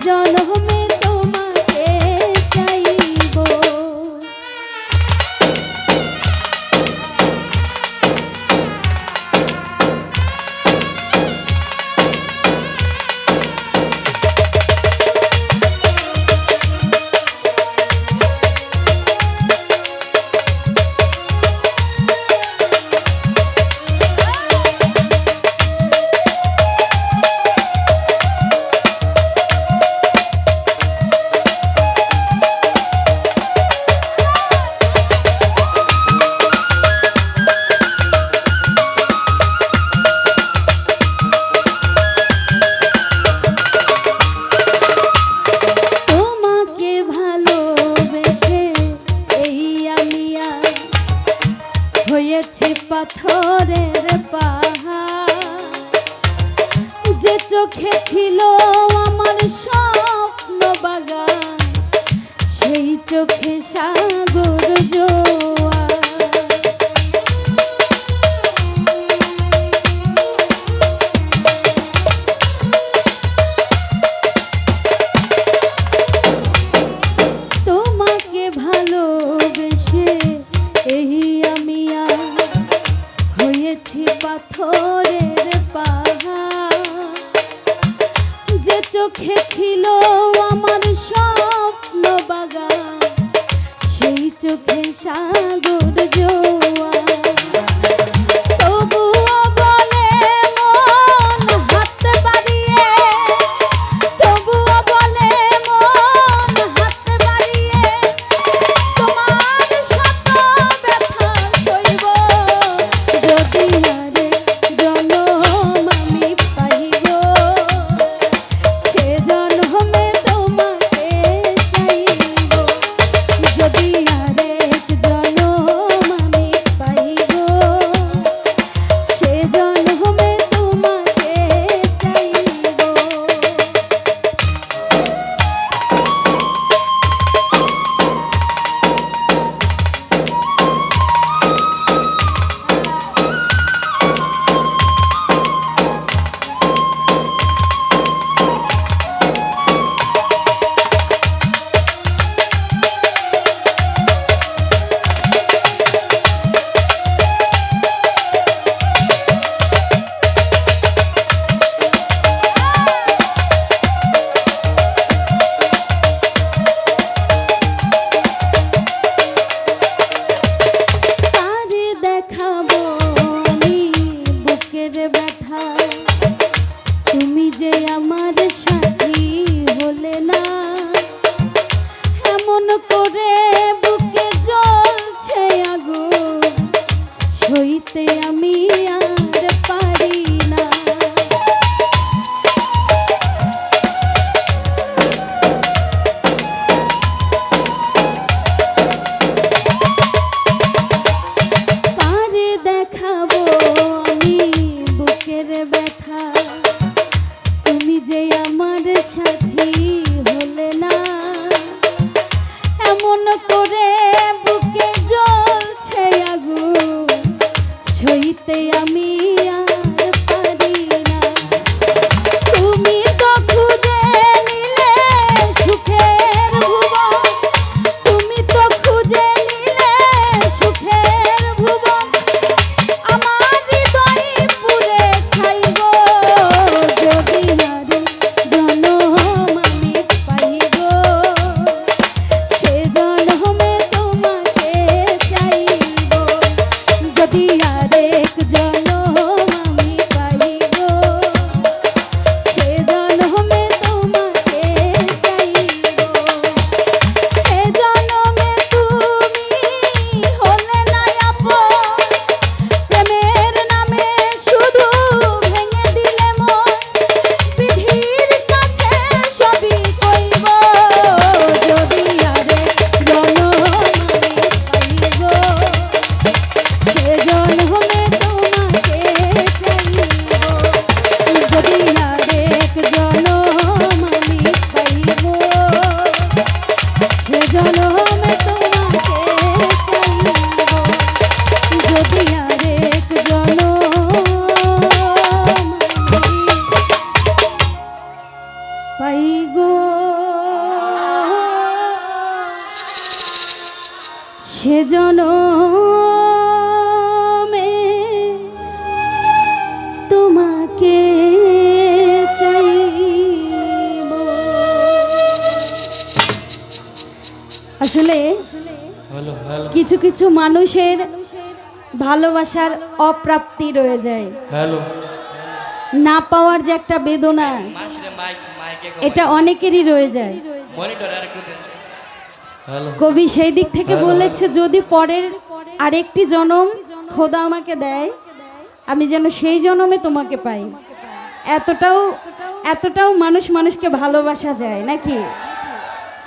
জনমে তোমাকে চাইব। হয়েছে পাথরের পাহাড়, যে চোখে ছিল আমার স্বপ্ন বাগান, সেই চোখে সাগর জোয়ার। তোমাকে ভালোবেসে এই আমি হয়েছি পাথরের পাহাড়, যে চোখে ছিল আমার স্বপ্ন বাগান, সেই চোখে সাগর জোয়ার। তুমি যে আমার সাথী হলে না, এমন করে বুকে জ্বলছে আগুন, সইতে আমি আর পারি না। কারে দেখাবো আমি বুকের ব্যথা, তুমি যে আমার সাথী হলে না, এমন করে বুকে জ্বলছে আগুন, সইতে আমি আর পারি না। তুমি তো খুঁজে নিলে সুখের ভুবন, তুমি তো খুঁজে নিলে সুখের ভুবন, আমার হৃদয় পুড়ে ছাই গো। যদি জনম আমি পাই গো, সে জনমে তোমাকে চাইব। যদি আরেক জনম আমি পাই গো, সে জনমে তোমাকে চাইব। এ জনমে তুমি হলে না আপন, প্রেমের নামে শুধু ভেঙে দিলে মন, বিধির কাছে সবই কইব। যদি আরেক জনম আমি পাই গো, সে জনমে তোমাকে চাইব। যদি আরেক জনম আমি পাই গো, সে জনমে তোমাকে চাইব। যদি আরেক জনম আমি পাই গো। সে জনমে তোমাকে চাইব। আসলে কিছু কিছু মানুষের ভালোবাসার অপ্রাপ্তি রয়ে যায়, না পাওয়ার যে একটা বেদনা, এটা অনেকেরই রয়ে যায়। কবি সেই দিক থেকে বলেছে, যদি পরের আরেকটি জনম খোদা আমাকে দেয়, আমি যেন সেই জনমে তোমাকে পাই। এতটাও মানুষকে ভালোবাসা যায় নাকি?